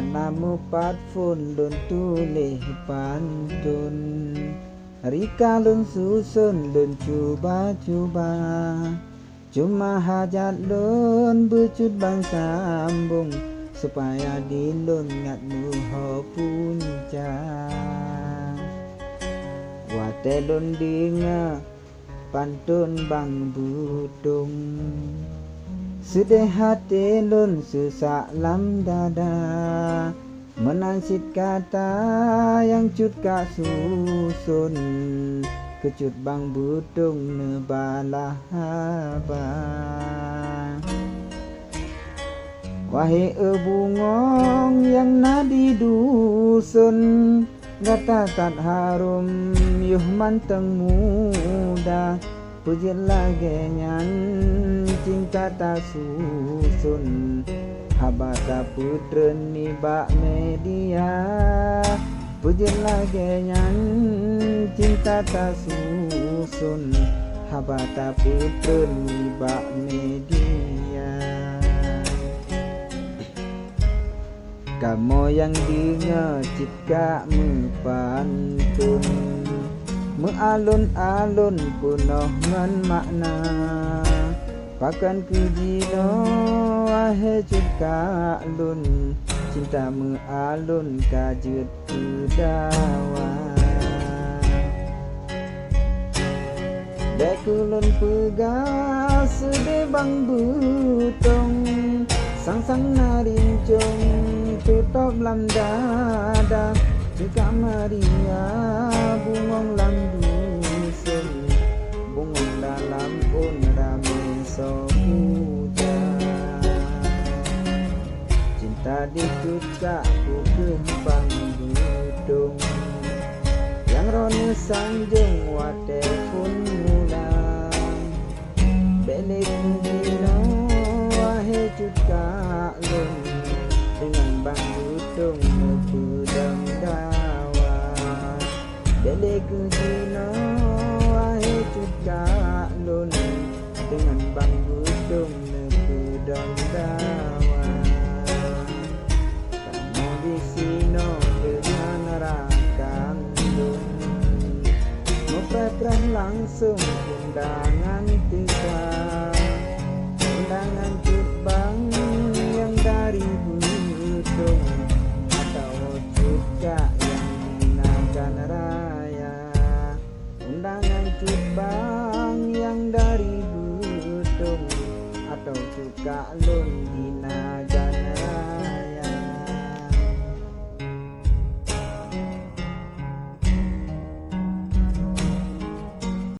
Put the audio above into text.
namu patfun lun tulih pantun Rika lun susun lun cuba-cuba Cuma hajat lun becut bang sambung Supaya dilun ngat muho punca Wate lun dinga pantun bang budung Sedih hati lun susah lam dada Menansit kata yang cut kak susun Kecut bang budung nebalah haba Wahai bungong yang nadi dusun Gata tat harum yuh manteng muda Pujit lagi nyan cinta tak susun Habata putra ni bak media Pujit lagi nyan cinta tak susun Habata putra ni bak media Kamu yang dengar jika mepantun Mealun-alun penuh dengan makna Pakan kejino wahai cukak lun Cinta mealun kajut kedawa Dekulun pegas sedih bang butong Sang-sang narincung tutup lam dada Cukak Maria bungong lam dusun Bungong dalam pun rame sopuja Cinta di cukak ku kembang budung Yang roni sanjung wate pun mulang Belik dino wahai cukak lun Dengan bang budung nepudang dawa Belik dino wahai cukak lun Dengan bang budung nepudang dawa Kamu di sino dengan rakan lun Memperah langsung undangan tika Undangan cutbang yang dari budung Atau cukak yang dinagan raya Undangan cutbang yang dari budung Atau cukak lun dinagan